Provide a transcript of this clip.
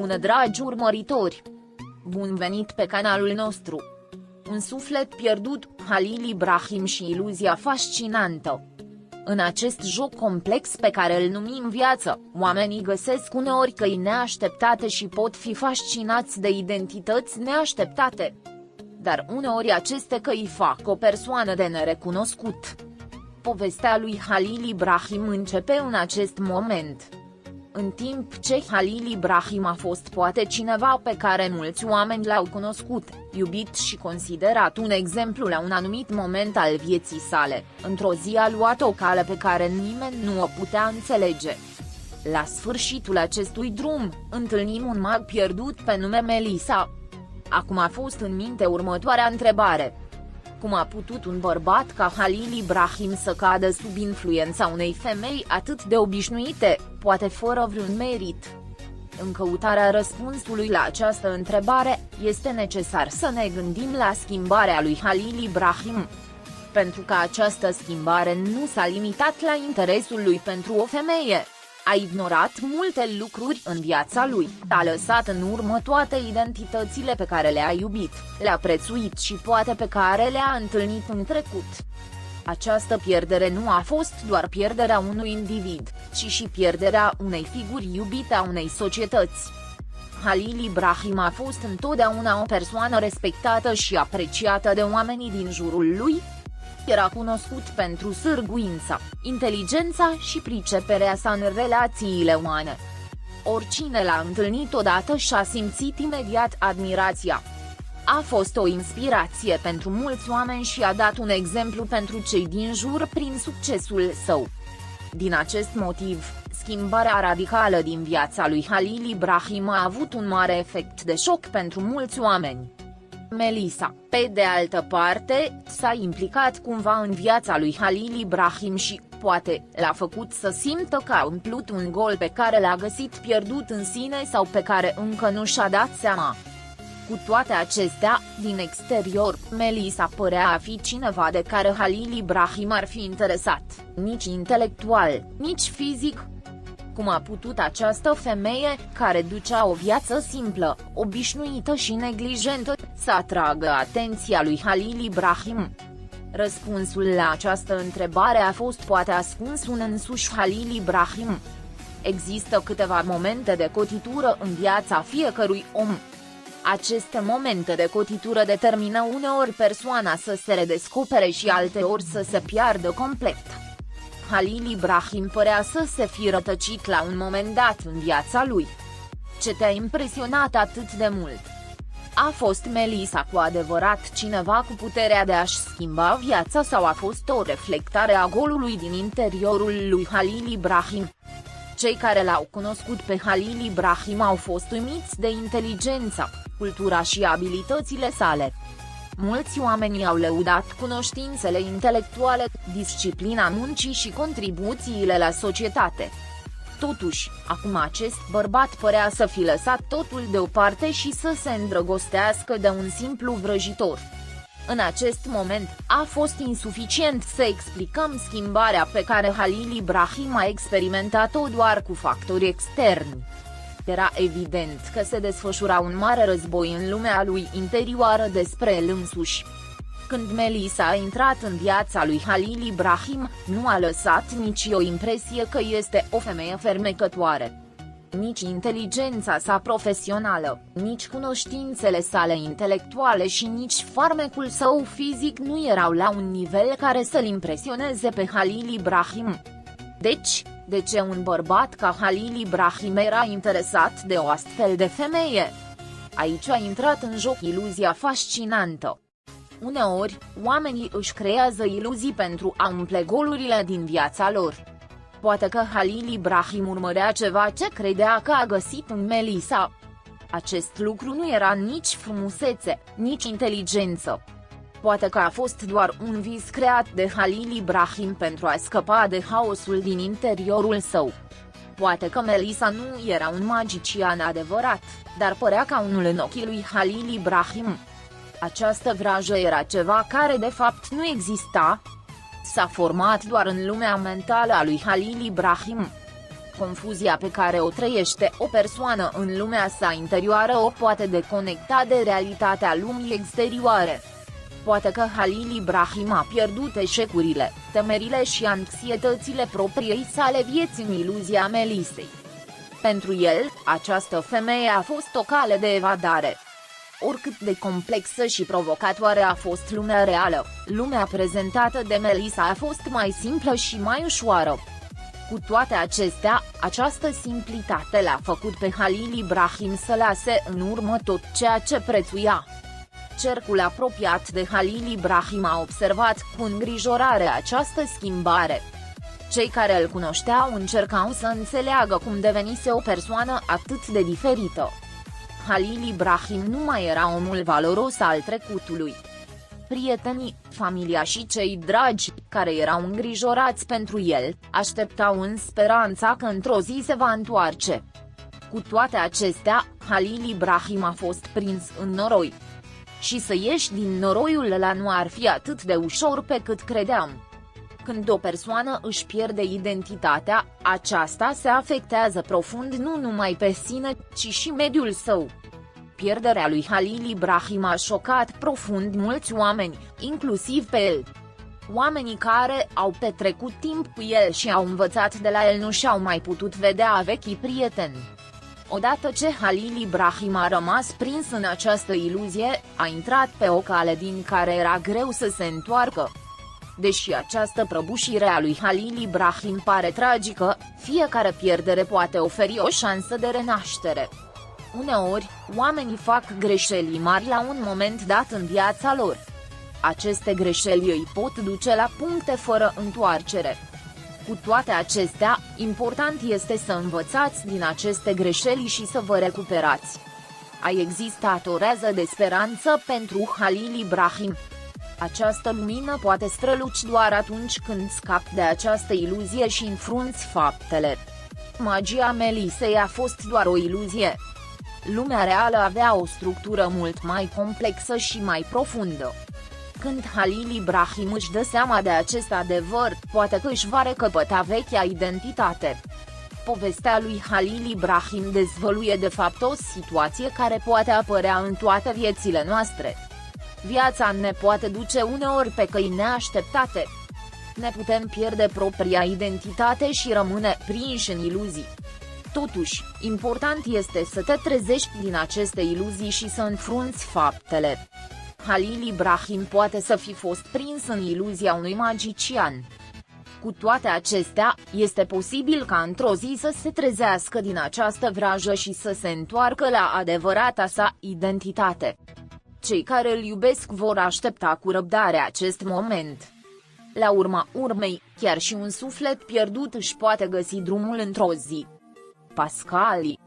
Bună, dragi urmăritori! Bun venit pe canalul nostru! Un suflet pierdut, Halil Ibrahim și iluzia fascinantă. În acest joc complex pe care îl numim viață, oamenii găsesc uneori căi neașteptate și pot fi fascinați de identități neașteptate. Dar uneori aceste căi fac o persoană de nerecunoscut. Povestea lui Halil Ibrahim începe în acest moment. În timp ce Halil Ibrahim a fost poate cineva pe care mulți oameni l-au cunoscut, iubit și considerat un exemplu la un anumit moment al vieții sale, într-o zi a luat o cale pe care nimeni nu o putea înțelege. La sfârșitul acestui drum, întâlnim un mag pierdut pe nume Melisa. Acum a fost în minte următoarea întrebare. Cum a putut un bărbat ca Halil Ibrahim să cadă sub influența unei femei atât de obișnuite, poate fără vreun merit? În căutarea răspunsului la această întrebare, este necesar să ne gândim la schimbarea lui Halil Ibrahim. Pentru că această schimbare nu s-a limitat la interesul lui pentru o femeie. A ignorat multe lucruri în viața lui, a lăsat în urmă toate identitățile pe care le-a iubit, le-a prețuit și poate pe care le-a întâlnit în trecut. Această pierdere nu a fost doar pierderea unui individ, ci și pierderea unei figuri iubite a unei societăți. Halil Ibrahim a fost întotdeauna o persoană respectată și apreciată de oamenii din jurul lui. Era cunoscut pentru sârguința, inteligența și priceperea sa în relațiile umane. Oricine l-a întâlnit odată și-a simțit imediat admirația. A fost o inspirație pentru mulți oameni și a dat un exemplu pentru cei din jur prin succesul său. Din acest motiv, schimbarea radicală din viața lui Halil Ibrahim a avut un mare efect de șoc pentru mulți oameni. Melisa, pe de altă parte, s-a implicat cumva în viața lui Halil Ibrahim și, poate, l-a făcut să simtă că a umplut un gol pe care l-a găsit pierdut în sine sau pe care încă nu și-a dat seama. Cu toate acestea, din exterior, Melisa părea a fi cineva de care Halil Ibrahim ar fi interesat, nici intelectual, nici fizic. Cum a putut această femeie, care ducea o viață simplă, obișnuită și neglijentă, să atragă atenția lui Halil Ibrahim? Răspunsul la această întrebare a fost poate ascuns în însuși Halil Ibrahim. Există câteva momente de cotitură în viața fiecărui om. Aceste momente de cotitură determină uneori persoana să se redescopere și alteori să se piardă complet. Halil Ibrahim părea să se fi rătăcit la un moment dat în viața lui. Ce te-a impresionat atât de mult? A fost Melisa cu adevărat cineva cu puterea de a-și schimba viața sau a fost o reflectare a golului din interiorul lui Halil Ibrahim? Cei care l-au cunoscut pe Halil Ibrahim au fost uimiți de inteligența, cultura și abilitățile sale. Mulți oameni au lăudat cunoștințele intelectuale, disciplina muncii și contribuțiile la societate. Totuși, acum acest bărbat părea să fi lăsat totul deoparte și să se îndrăgostească de un simplu vrăjitor. În acest moment, a fost insuficient să explicăm schimbarea pe care Halil Ibrahim a experimentat-o doar cu factori externi. Era evident că se desfășura un mare război în lumea lui interioară despre el însuși. Când Melisa a intrat în viața lui Halil Ibrahim, nu a lăsat nici o impresie că este o femeie fermecătoare. Nici inteligența sa profesională, nici cunoștințele sale intelectuale și nici farmecul său fizic nu erau la un nivel care să-l impresioneze pe Halil Ibrahim. Deci, de ce un bărbat ca Halil Ibrahim era interesat de o astfel de femeie? Aici a intrat în joc iluzia fascinantă. Uneori, oamenii își creează iluzii pentru a umple golurile din viața lor. Poate că Halil Ibrahim urmărea ceva ce credea că a găsit în Melisa. Acest lucru nu era nici frumusețe, nici inteligență. Poate că a fost doar un vis creat de Halil Ibrahim pentru a scăpa de haosul din interiorul său. Poate că Melisa nu era un magician adevărat, dar părea ca unul în ochii lui Halil Ibrahim. Această vrajă era ceva care de fapt nu exista. S-a format doar în lumea mentală a lui Halil Ibrahim. confuzia pe care o trăiește o persoană în lumea sa interioară o poate deconecta de realitatea lumii exterioare. Poate că Halil Ibrahim a pierdut eșecurile, temerile și anxietățile propriei sale vieți în iluzia Melisei. Pentru el, această femeie a fost o cale de evadare. Oricât de complexă și provocatoare a fost lumea reală, lumea prezentată de Melisa a fost mai simplă și mai ușoară. Cu toate acestea, această simplitate l-a făcut pe Halil Ibrahim să lase în urmă tot ceea ce prețuia. Cercul apropiat de Halil Ibrahim a observat cu îngrijorare această schimbare. Cei care îl cunoșteau încercau să înțeleagă cum devenise o persoană atât de diferită. Halil Ibrahim nu mai era omul valoros al trecutului. Prietenii, familia și cei dragi, care erau îngrijorați pentru el, așteptau în speranța că într-o zi se va întoarce. Cu toate acestea, Halil Ibrahim a fost prins în noroi. Și să ieși din noroiul ăla nu ar fi atât de ușor pe cât credeam. Când o persoană își pierde identitatea, aceasta se afectează profund nu numai pe sine, ci și mediul său. Pierderea lui Halil Ibrahim a șocat profund mulți oameni, inclusiv pe el. Oamenii care au petrecut timp cu el și au învățat de la el nu și-au mai putut vedea vechii prieteni. Odată ce Halil Ibrahim a rămas prins în această iluzie, a intrat pe o cale din care era greu să se întoarcă. Deși această prăbușire a lui Halil Ibrahim pare tragică, fiecare pierdere poate oferi o șansă de renaștere. Uneori, oamenii fac greșeli mari la un moment dat în viața lor. Aceste greșeli îi pot duce la puncte fără întoarcere. Cu toate acestea, important este să învățați din aceste greșeli și să vă recuperați. A existat o rază de speranță pentru Halil Ibrahim. Această lumină poate străluci doar atunci când scapi de această iluzie și înfrunți faptele. Magia Melisei a fost doar o iluzie. Lumea reală avea o structură mult mai complexă și mai profundă. Când Halil Ibrahim își dă seama de acest adevăr, poate că își va recăpăta vechea identitate. Povestea lui Halil Ibrahim dezvăluie de fapt o situație care poate apărea în toate viețile noastre. Viața ne poate duce uneori pe căi neașteptate. Ne putem pierde propria identitate și rămâne prinși în iluzii. Totuși, important este să te trezești din aceste iluzii și să înfrunți faptele. Halil Ibrahim poate să fi fost prins în iluzia unui magician. Cu toate acestea, este posibil ca într-o zi să se trezească din această vrajă și să se întoarcă la adevărata sa identitate. Cei care îl iubesc vor aștepta cu răbdare acest moment. La urma urmei, chiar și un suflet pierdut își poate găsi drumul într-o zi. Pascali